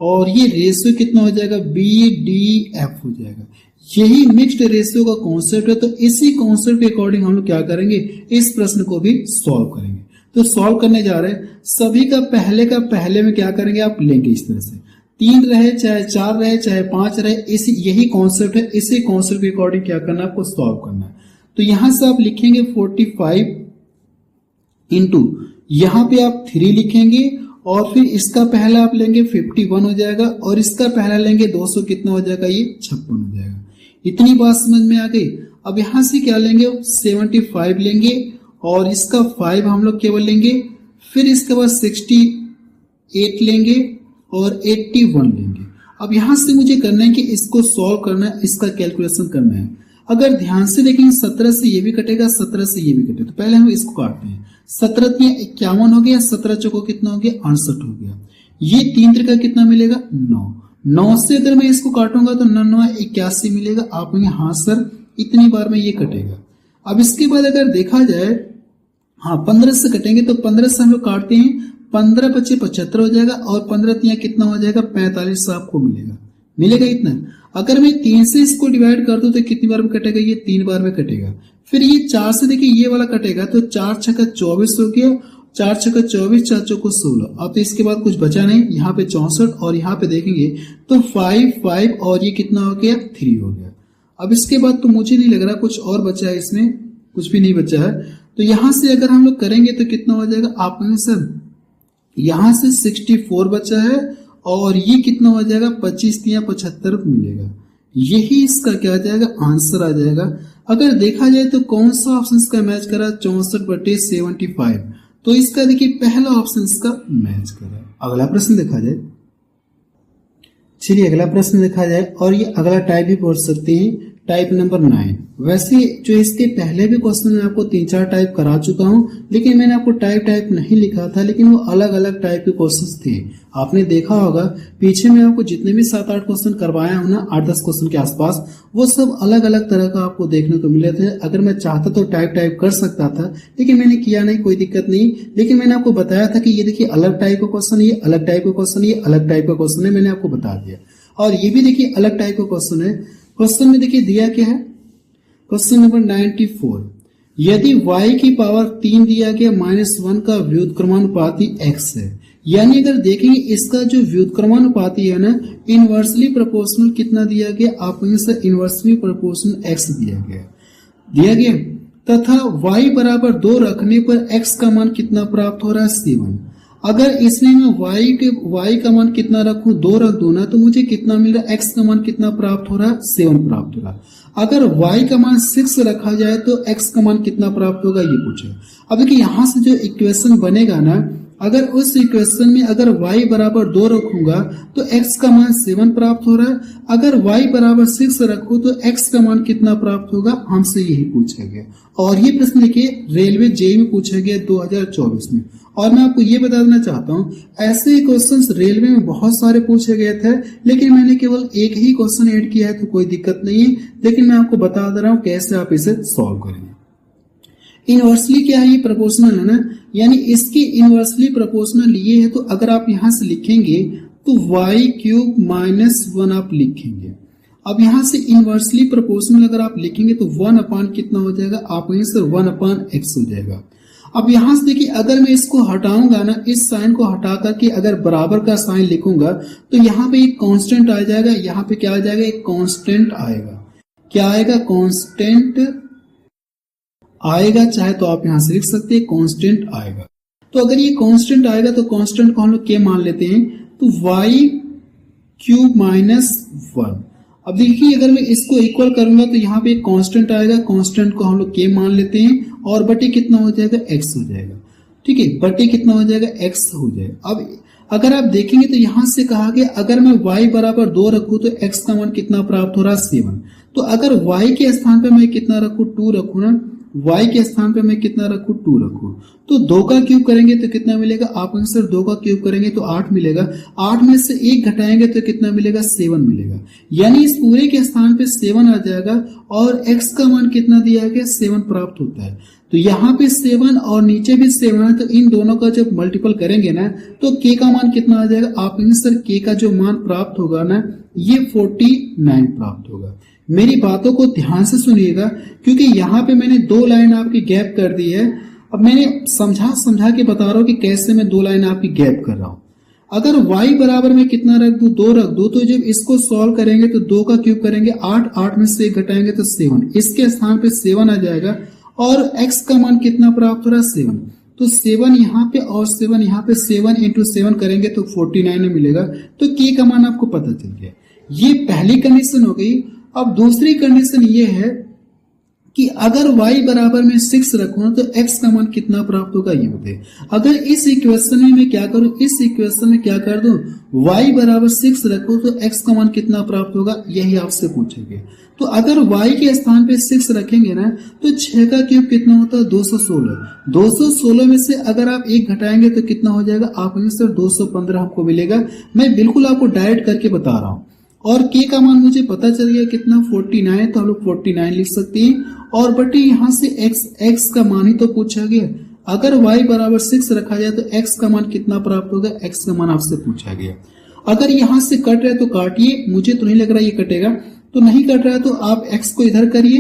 और ये रेशियो कितना हो जाएगा B D F हो जाएगा। यही मिक्स्ड रेशियो का कॉन्सेप्ट है, तो इसी कॉन्सेप्ट के अकॉर्डिंग हम लोग क्या करेंगे, इस प्रश्न को भी सॉल्व करेंगे। तो सॉल्व करने जा रहे हैं, सभी का पहले में क्या करेंगे आप लेंगे, इस तरह से 3 रहे चाहे 4 रहे चाहे 5 रहे, इसी यही कॉन्सेप्ट है, इसी कॉन्सेप्ट के अकॉर्डिंग क्या करना है आपको सॉल्व करना है। तो यहां से आप लिखेंगे 45 इंटू यहां पे आप 3 लिखेंगे और फिर इसका पहला आप लेंगे 51 हो जाएगा और इसका पहला लेंगे 200 कितना हो जाएगा, ये 56 हो जाएगा। इतनी बात समझ में आ गई। अब यहां से क्या लेंगे 75 लेंगे और इसका 5 हम लोग केवल लेंगे, फिर इसके बाद 68 लेंगे और 81 लेंगे। अब यहां से मुझे करना है कि इसको सॉल्व करना है, इसका कैलकुलेशन करना है। अगर ध्यान से देखेंगे 17 से ये भी कटेगा, 17 से ये भी कटेगा, तो पहले हम इसको काटते हैं। 17 तिया 51 हो गया, 17 चौको कितना हो गया 68 हो गया। ये 3 त्रिका कितना मिलेगा 9। 9 से अगर मैं इसको काटूंगा तो 9 9 81 मिलेगा। आप कहेंगे हाँ सर इतनी बार में ये कटेगा। अब इसके बाद अगर देखा जाए, हाँ 15 से कटेंगे, तो 15 से हम लोग काटते हैं, 15 25 75 हो जाएगा और 15 तिया कितना हो जाएगा 45 आपको मिलेगा इतना। अगर मैं 3 से इसको डिवाइड कर दूं तो कितनी बार में कटेगा, ये 3 बार में कटेगा। फिर ये 4 से देखिए ये वाला कटेगा, तो 4 छक्का 24 हो गया, 4 छक्का 24, 4 चौको 16। अब तो इसके बाद कुछ बचा नहीं, यहाँ पे 64 और यहाँ पे देखेंगे तो 5 और ये कितना हो गया 3 हो गया। अब इसके बाद तो मुझे नहीं लग रहा कुछ और बचा है, इसमें कुछ भी नहीं बचा है। तो यहां से अगर हम लोग करेंगे तो कितना हो जाएगा, आप कहेंगे सर यहां से 64 बचा है और ये कितना हो जाएगा 25 तिया 75 मिलेगा। यही इसका क्या आ जाएगा, आंसर आ जाएगा। अगर देखा जाए तो कौन सा ऑप्शन इसका मैच करा, 64/75, तो इसका देखिए पहला ऑप्शन इसका मैच करा। अगला प्रश्न देखा जाए, चलिए अगला प्रश्न देखा जाए, और ये अगला टाइप भी पूछ सकते हैं, टाइप नंबर 9। वैसे जो इसके पहले भी क्वेश्चन में आपको 3-4 टाइप करा चुका हूं, लेकिन मैंने आपको टाइप नहीं लिखा था, लेकिन वो अलग अलग टाइप के क्वेश्चंस थे। आपने देखा होगा पीछे में आपको जितने भी 7-8 क्वेश्चन करवाया हूं ना, 8-10 क्वेश्चन के आसपास, वो सब अलग अलग तरह का आपको देखने को मिले थे। अगर मैं चाहता तो टाइप कर सकता था, लेकिन मैंने किया नहीं, कोई दिक्कत नहीं। लेकिन मैंने आपको बताया था कि ये देखिए अलग टाइप का क्वेश्चन, ये अलग टाइप का क्वेश्चन, ये अलग टाइप का क्वेश्चन है, मैंने आपको बता दिया। और ये भी देखिए अलग टाइप का क्वेश्चन है। क्वेश्चन में देखिए दिया क्या है, क्वेश्चन नंबर 94, यदि y की पावर 3 दिया गया -1 का व्युत्क्रमानुपाती x है, यानी अगर देखेंगे इसका जो व्युत्क्रमानुपाती है ना, इनवर्सली प्रोपोर्शनल कितना दिया गया, आपको इससे इनवर्सली प्रोपोर्शनल x दिया गया तथा y बराबर 2 रखने पर x का मान कितना प्राप्त हो रहा है, 7। अगर इसमें मैं y का मान कितना रखूं, 2 रख दूं ना, तो मुझे कितना मिल रहा है, x का मान कितना प्राप्त हो रहा है, 7 प्राप्त हो रहा है। अगर y का मान 6 रखा जाए तो x का मान कितना प्राप्त होगा, ये पूछे। अब देखिए यहां से जो इक्वेशन बनेगा ना, अगर उस इक्वेशन में अगर y बराबर 2 रखूंगा तो x का मान 7 प्राप्त हो रहा है। अगर y बराबर 6 रखूं तो x का मान कितना प्राप्त होगा, हमसे यही पूछा गया। और ये प्रश्न देखिए रेलवे जेईई में पूछा गया 2024 में। और मैं आपको ये बता देना चाहता हूँ, ऐसे क्वेश्चंस रेलवे में बहुत सारे पूछे गए थे, लेकिन मैंने केवल एक ही क्वेश्चन ऐड किया है, तो कोई दिक्कत नहीं है। लेकिन मैं आपको बता दे रहा हूँ कैसे आप इसे सॉल्व करेंगे। इनवर्सली क्या है, ये प्रोपोर्शनल है ना, यानी इसकी इनवर्सली प्रोपोर्शनल ये है, तो अगर आप यहां से लिखेंगे तो y³ -1 आप लिखेंगे। अब यहां से इनवर्सली प्रोपोर्शनल अगर आप लिखेंगे तो 1 अपान कितना हो जाएगा, आप वहीं से 1/x हो जाएगा। अब यहां से देखिए अगर मैं इसको हटाऊंगा ना, इस साइन को हटा करके अगर बराबर का साइन लिखूंगा तो यहाँ पे एक कांस्टेंट आ जाएगा, यहाँ पे क्या आ जाएगा, एक कांस्टेंट आएगा। क्या आएगा, कांस्टेंट आएगा, चाहे तो आप यहां से लिख सकते हैं कांस्टेंट आएगा। तो अगर ये कांस्टेंट आएगा तो कांस्टेंट को हम लोग क्या मान लेते हैं, तो y³ -1। अब देखिए अगर मैं इसको इक्वल करूंगा तो यहाँ पे एक कांस्टेंट आएगा, कांस्टेंट को हम लोग के मान लेते हैं, और बटे कितना हो जाएगा, x हो जाएगा। ठीक है, बटे कितना हो जाएगा, x हो जाएगा। अब अगर आप देखेंगे तो यहां से कहा गया अगर मैं y बराबर 2 रखूं तो x का मान कितना प्राप्त हो रहा है, 7। तो अगर y के स्थान पे मैं कितना रखूं, 2 रखूं ना, y के स्थान पे मैं कितना रखूं, 2 रखूं, तो 2 का क्यूब करेंगे तो कितना मिलेगा, आप आंसर 2 का क्यूब करेंगे तो 8 मिलेगा। 8 में से 1 घटाएंगे तो कितना मिलेगा, 7 मिलेगा। यानी इस पूरे के स्थान पे 7 आ जाएगा, और x का मान कितना दिया गया, 7 प्राप्त होता है। तो यहाँ पे 7 और नीचे भी 7 है, तो इन दोनों का जब मल्टीपल करेंगे ना तो k का मान कितना आ जाएगा, आप आंसर k का जो मान प्राप्त होगा ना, ये 49 प्राप्त होगा। मेरी बातों को ध्यान से सुनिएगा, क्योंकि यहाँ पे मैंने 2 लाइन आपकी गैप कर दी है। अब मैंने समझा के बता रहा हूँ कि कैसे मैं 2 लाइन आपकी गैप कर रहा हूँ। अगर y बराबर में कितना रख दूं, 2 रख दूं, तो जब इसको सॉल्व करेंगे तो 2 का क्यूब करेंगे, 8 में से 1 घटाएंगे तो 7, इसके स्थान पे 7 आ जाएगा, और x का मान कितना प्राप्त हो रहा है, 7। तो 7 यहाँ पे और 7 यहाँ पे, 7 × 7 करेंगे तो 49 में मिलेगा। तो k का मान आपको पता चल गया। ये पहली कंडीशन हो गई। अब दूसरी कंडीशन ये है कि अगर y बराबर में 6 रखूं तो x का मान कितना प्राप्त होगा, ये बताइए। अगर इस इक्वेशन में मैं क्या करूं, इस इक्वेशन में क्या कर दूं, y बराबर 6 रखूं तो x का मान कितना प्राप्त होगा, यही आपसे पूछेंगे। तो अगर y के स्थान पे 6 रखेंगे ना, तो 6 का क्यूब कितना होता है, 216। 216 में से अगर आप 1 घटाएंगे तो कितना हो जाएगा, आप आंसर 215 हमको मिलेगा। मैं बिल्कुल आपको डायरेक्ट करके बता रहा हूँ। और k का मान मुझे पता चल गया कितना, 49, तो हम लोग 49 लिख सकते हैं। और बटे यहाँ से x का मान ही तो पूछा गया। अगर y बराबर 6 रखा जाए तो x का मान कितना प्राप्त होगा, x का मान आपसे पूछा गया। अगर यहाँ से कट रहा है तो काटिए, मुझे तो नहीं लग रहा ये कटेगा, तो नहीं कट रहा है तो आप x को इधर करिए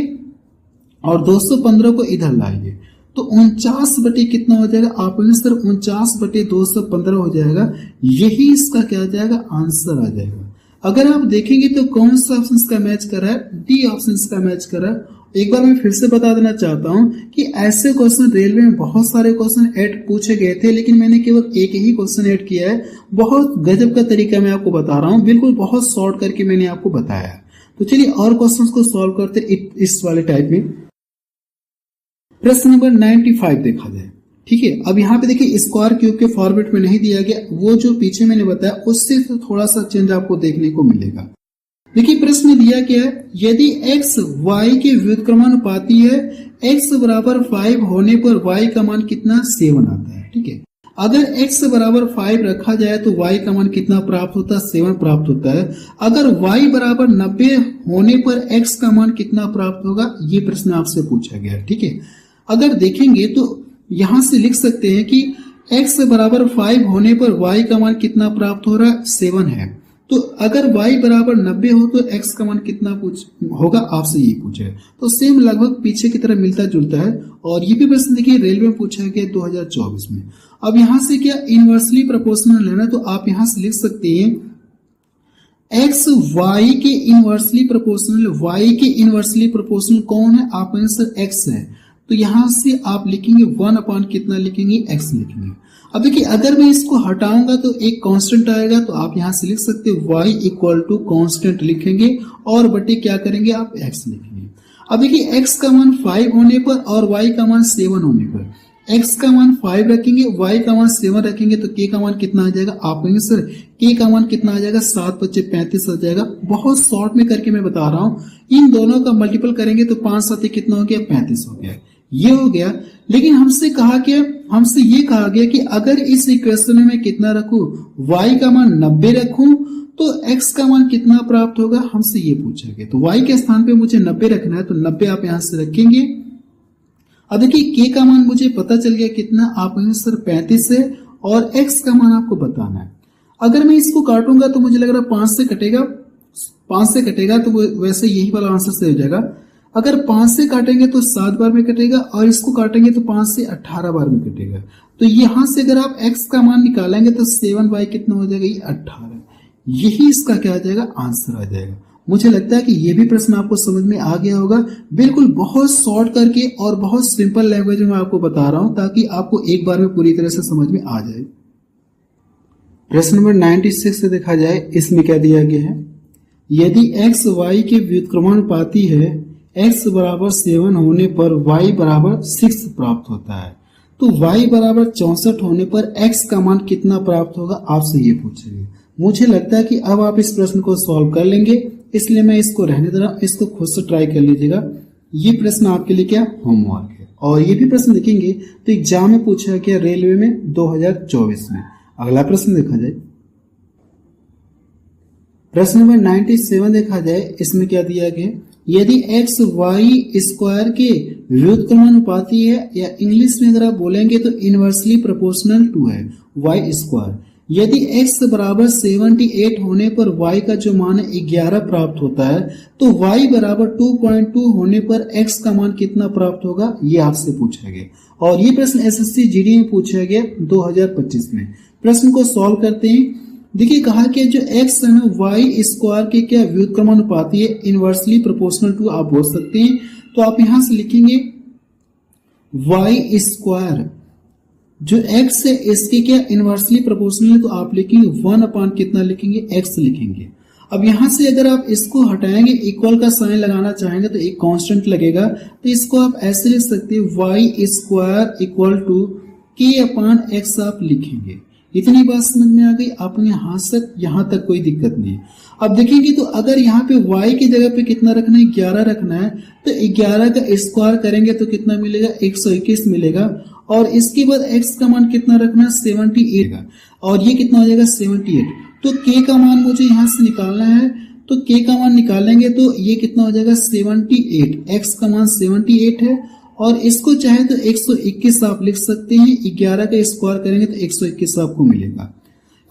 और 215 को इधर लाइए, तो 49 बटे कितना हो जाएगा, आप आंसर 49 बटे 215 हो जाएगा। यही इसका क्या आ जाएगा, आंसर आ जाएगा। अगर आप देखेंगे तो कौन सा ऑप्शन का मैच कर रहा है, डी ऑप्शन का मैच कर रहा है। एक बार मैं फिर से बता देना चाहता हूं कि ऐसे क्वेश्चन रेलवे में बहुत सारे क्वेश्चन ऐड पूछे गए थे, लेकिन मैंने केवल एक ही क्वेश्चन ऐड किया है। बहुत गजब का तरीका मैं आपको बता रहा हूं, बिल्कुल बहुत शॉर्ट करके मैंने आपको बताया है। तो चलिए और क्वेश्चंस को सॉल्व करते इस वाले टाइप में। प्रश्न नंबर 95 देखा जाए। ठीक है, अब यहाँ पे देखिए स्क्वायर क्यूब के फॉर्मेट में नहीं दिया गया, वो जो पीछे मैंने बताया उससे तो थोड़ा सा चेंज आपको देखने को मिलेगा। देखिए प्रश्न में दिया क्या है, यदि x y के व्युत्क्रमानुपाती है, x बराबर 5 होने पर y का मान कितना 7 आता है। ठीक है, अगर x बराबर 5 रखा जाए तो y का मान कितना प्राप्त होता है, 7 प्राप्त होता है। अगर y बराबर 90 होने पर x का मान कितना प्राप्त होगा, ये प्रश्न आपसे पूछा गया। ठीक है, अगर देखेंगे तो यहां से लिख सकते हैं कि x बराबर 5 होने पर y का मान कितना प्राप्त हो रहा है, 7 है। तो अगर y बराबर 90 हो तो x का मान कितना होगा, आपसे ये पूछा है। तो सेम लगभग पीछे की तरह मिलता जुलता है। और ये भी प्रश्न देखिए रेलवे में पूछा गया 2024 में। अब यहां से क्या इनवर्सली प्रोपोर्शनल लेना, तो आप यहां से लिख सकते हैं x y के इनवर्सली प्रोपोर्शनल, y के इनवर्सली प्रोपोर्शनल कौन है, आप आंसर x है। तो यहां से आप लिखेंगे 1 अपॉन कितना लिखेंगे, x लिखेंगे। अब देखिए अगर मैं इसको हटाऊंगा तो एक कांस्टेंट आएगा, तो आप यहां से लिख सकते हैं y इक्वल टू कांस्टेंट लिखेंगे और बटे क्या करेंगे, आप x लिखेंगे। अब देखिए x का मान 5 होने पर और y का मान 7 होने पर, x का मान 5 रखेंगे, y का मान 7 रखेंगे, तो k का मान कितना आ जाएगा, आप कहेंगे सर k का मान कितना आ जाएगा, 7 × 5 = 35 आ जाएगा। बहुत शॉर्ट में करके मैं बता रहा हूं, इन दोनों का मल्टीपल करेंगे तो 5 × 7 कितना हो गया, 35 हो गया। ये हो गया। लेकिन हमसे ये कहा गया कि अगर इस इक्वेशन में मैं कितना रखूं, y का मान 90 रखूं तो x का मान कितना प्राप्त होगा, हमसे ये पूछा गया। तो y के स्थान पे मुझे 90 रखना है, तो 90 आप यहां से रखेंगे। अब देखिए k का मान मुझे पता चल गया कितना, आप कहेंगे सर 35 है और x का मान आपको बताना है। अगर मैं इसको काटूंगा तो मुझे लग रहा है 5 से कटेगा, तो वैसे यही वाला आंसर सही हो जाएगा। अगर 5 से काटेंगे तो 7 बार में कटेगा और इसको काटेंगे तो 5 से 18 बार में कटेगा। तो यहां से अगर आप x का मान निकालेंगे तो 7 बाई कितना हो जाएगा, ये 18। यही इसका क्या आ जाएगा, आंसर आ जाएगा। मुझे लगता है कि ये भी प्रश्न आपको समझ में आ गया होगा। बिल्कुल बहुत शॉर्ट करके और बहुत सिंपल लैंग्वेज में आपको बता रहा हूं ताकि आपको एक बार में पूरी तरह से समझ में आ जाए। प्रश्न नंबर 96 से देखा जाए, इसमें क्या दिया गया है, यदि x y के व्युत्क्रमानुपाती है, x बराबर 7 होने पर y बराबर 6 प्राप्त होता है, तो y बराबर 64 होने पर x का मान कितना प्राप्त होगा, आपसे ये पूछेंगे। मुझे लगता है कि अब आप इस प्रश्न को सॉल्व कर लेंगे, इसलिए मैं इसको रहने दे रहा हूं, इसको खुद से ट्राई कर लीजिएगा। ये प्रश्न आपके लिए क्या होमवर्क है। और ये भी प्रश्न देखेंगे तो एग्जाम में पूछा गया रेलवे में 2024 में। अगला प्रश्न देखा जाए, प्रश्न नंबर 97 देखा जाए, इसमें क्या दिया गया, यदि x y स्क्वायर के व्युत्क्रमानुपाती है, या इंग्लिश में अगर आप बोलेंगे तो इनवर्सली प्रोपोर्शनल टू है y स्क्वायर। यदि x बराबर 78 होने पर y का जो मान है 11 प्राप्त होता है, तो y बराबर 2.2 होने पर x का मान कितना प्राप्त होगा, ये आपसे पूछा गया। और ये प्रश्न एसएससी जीडी में पूछा गया 2025 में। प्रश्न को सॉल्व करते हैं। देखिए कहा कि जो x है ना y स्क्वायर के क्या व्युत्क्रमानुपाती है, इनवर्सली प्रोपोर्शनल टू आप बोल सकते हैं। तो आप यहां से लिखेंगे y स्क्वायर, जो x है इसके क्या इनवर्सली प्रोपोर्शनल है, तो आप लिखेंगे 1 अपॉन कितना लिखेंगे, x लिखेंगे। अब यहां से अगर आप इसको हटाएंगे, इक्वल का साइन लगाना चाहेंगे तो एक कांस्टेंट लगेगा, तो इसको आप ऐसे लिख सकते हैं y square equal to k upon x आप लिखेंगे। इतनी बात समझ में आ गई, आपने यहां तक कोई दिक्कत नहीं। अब देखेंगे तो अगर यहाँ पे y की जगह पे कितना रखना है, 11 रखना है, तो 11 का स्क्वायर करेंगे तो कितना मिलेगा, 121 मिलेगा। और इसके बाद x का मान कितना रखना है, 78, और ये कितना हो जाएगा 78। तो k का मान मुझे यहाँ से निकालना है, तो k का मान निकालेंगे तो ये कितना हो जाएगा 78, x का मान 78 है। और इसको चाहे तो 121 आप लिख सकते हैं, 11 का स्क्वायर करेंगे तो 121 आपको मिलेगा।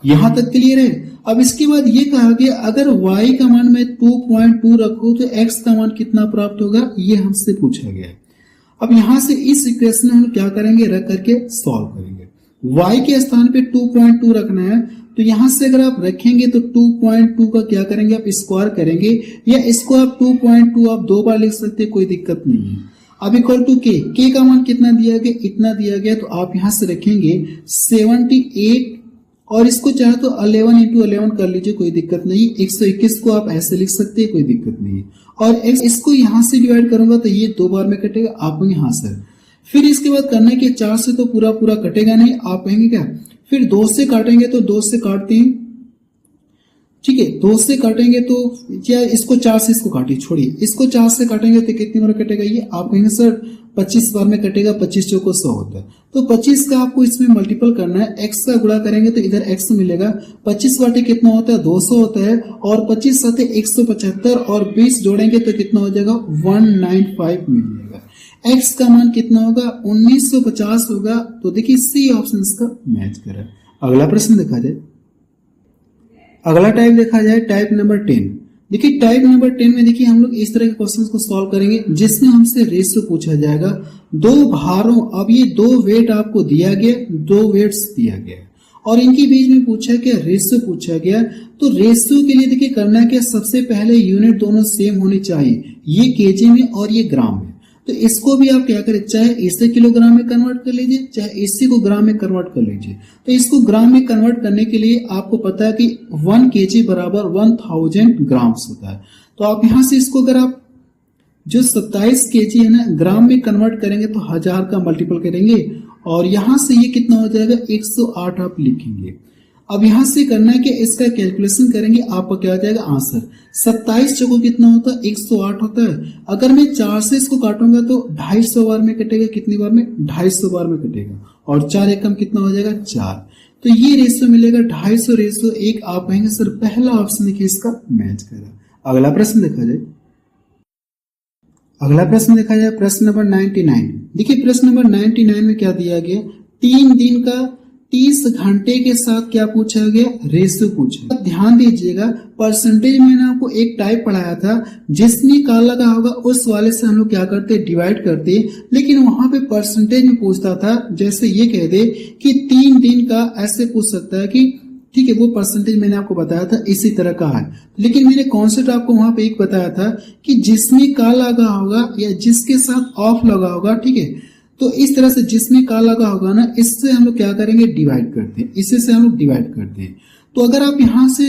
यहां तक क्लियर है। अब इसके बाद ये कहा गया अगर y का मान मैं 2.2 रखूं तो x का मान कितना प्राप्त होगा, ये हमसे पूछा गया है। अब यहां से इस इक्वेशन में हम क्या करेंगे, रख करके सॉल्व करेंगे। y के स्थान पे 2.2 रखना है, तो यहां से अगर आप रखेंगे तो 2.2 का क्या करेंगे, आप स्क्वायर करेंगे, या इसको आप 2.2 आप 2 बार लिख सकते हैं, कोई दिक्कत नहीं है। अब इक्वल टू k का मान कितना दिया गया, इतना दिया गया, तो आप यहां से रखेंगे 78 और इसको चाहे तो 11 इंटू 11 कर लीजिए, कोई दिक्कत नहीं। 121 को आप ऐसे लिख सकते हैं, कोई दिक्कत नहीं। और इसको यहाँ से डिवाइड करूंगा तो ये 2 बार में कटेगा, आप कहेंगे हाँ सर। फिर इसके बाद करना है कि 4 से तो पूरा पूरा कटेगा नहीं, आप कहेंगे क्या, फिर 2 से काटेंगे तो 2 से काटते हैं, ठीक है। 2 से काटेंगे तो या इसको 4 से इसको काटिए, छोड़िए, इसको 4 से काटेंगे तो कितनी बार कटेगा ये, आप कहेंगे सर 25 बार में कटेगा, 25 चौको 100 होता है। तो 25 का आपको इसमें मल्टीपल करना है, x का गुणा करेंगे तो इधर x मिलेगा, 25 बाटे कितना होता है 200 होता है, और 25 साथे 175 और 20 जोड़ेंगे तो कितना हो जाएगा 195 मिलेगा। x का मान कितना होगा 1950 होगा। तो देखिए सी ऑप्शन इसका मैच कर रहा है। अगला प्रश्न देखा जाए, अगला टाइप देखा जाए टाइप नंबर 10। देखिए टाइप नंबर 10 में देखिए हम लोग इस तरह के क्वेश्चंस को सॉल्व करेंगे जिसमें हमसे रेशियो पूछा जाएगा। 2 भारों, अब ये 2 वेट आपको दिया गया, 2 वेट्स दिया गया और इनके बीच में पूछा गया रेशियो पूछा गया। तो रेशियो के लिए देखिए करना क्या, सबसे पहले यूनिट दोनों सेम होनी चाहिए, ये केजी में और ये ग्राम में। तो इसको भी आप क्या करें, चाहे इसे किलोग्राम में कन्वर्ट कर लीजिए, चाहे इसी को ग्राम में कन्वर्ट कर लीजिए। तो इसको ग्राम में कन्वर्ट करने के लिए आपको पता है कि 1 केजी बराबर 1000 ग्राम्स होता है। तो आप यहां से इसको अगर आप जो 27 केजी है ना ग्राम में कन्वर्ट करेंगे तो 1000 का मल्टीपल करेंगे और यहां से ये कितना हो जाएगा 108 आप लिखेंगे। अब यहां से करना है कि इसका कैलकुलेशन करेंगे, आपका क्या आ जाएगा आंसर। 27 चौको कितना होता है 108 होता है। अगर मैं 4 से इसको काटूंगा तो 250 बार में कटेगा, कितनी बार में 250 बार में कटेगा, और 4 एकम कितना हो जाएगा 4। तो ये रेशियो मिलेगा 250 रेशियो 1। आप कहेंगे सर पहला ऑप्शन देखिए इसका मैच कर रहा है। अगला प्रश्न देखा जाए, अगला प्रश्न देखा जाए प्रश्न नंबर 99। देखिए प्रश्न नंबर 99 में क्या दिया गया, 3 दिन का 30 घंटे के साथ क्या पूछा गया, रेशियो पूछा। ध्यान दीजिएगा परसेंटेज में मैंने आपको एक टाइप पढ़ाया था, जिसमें काल लगा होगा उस वाले से हम लोग क्या करते डिवाइड करते, लेकिन वहां पे परसेंटेज में पूछता था। जैसे ये कह दे कि 3 दिन का, ऐसे पूछ सकता है कि ठीक है वो परसेंटेज मैंने आपको बताया था इसी तरह का है, लेकिन मैंने कॉन्सेप्ट आपको वहां पे एक बताया था कि जिसमें का लगा होगा या जिसके साथ ऑफ लगा होगा, ठीक है। तो इस तरह से जिसमें का लगा होगा ना, इससे हम लोग क्या करेंगे डिवाइड करते हैं, इससे से हम लोग डिवाइड करते हैं। तो अगर आप यहां से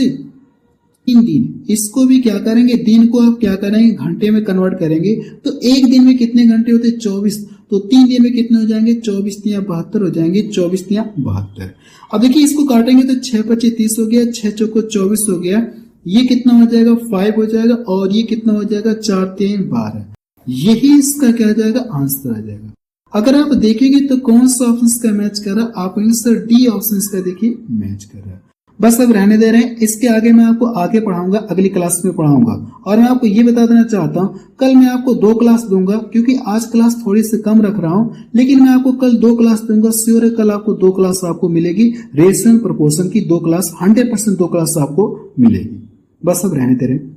3 दिन, इसको भी क्या करेंगे, दिन को आप क्या करेंगे घंटे में कन्वर्ट करेंगे। तो एक दिन में कितने घंटे होते हैं 24। तो 3 दिन में कितने हो जाएंगे 24 तिया 72 हो जाएंगे, 24 तिया 72। अब देखिए इसको काटेंगे तो 6 25 30 हो गया, 6 चौको 24 हो गया, ये कितना हो जाएगा 5 हो जाएगा, और ये कितना हो जाएगा 4 3 12। यही इसका क्या आ जाएगा आंसर आ जाएगा। अगर आप देखेंगे तो कौन सा ऑप्शन का मैच कर रहा है, आप सर डी ऑप्शन का देखिए मैच कर रहा है। बस अब रहने दे रहे हैं, इसके आगे मैं आपको आगे पढ़ाऊंगा, अगली क्लास में पढ़ाऊंगा। और मैं आपको ये बता देना चाहता हूँ कल मैं आपको 2 क्लास दूंगा, क्योंकि आज क्लास थोड़ी सी कम रख रहा हूँ, लेकिन मैं आपको कल 2 क्लास दूंगा। श्योर है कल आपको 2 क्लास आपको मिलेगी, रेशियो प्रोपोर्शन की 2 क्लास, 100% 2 क्लास आपको मिलेगी। बस अब रहने दे रहे हैं।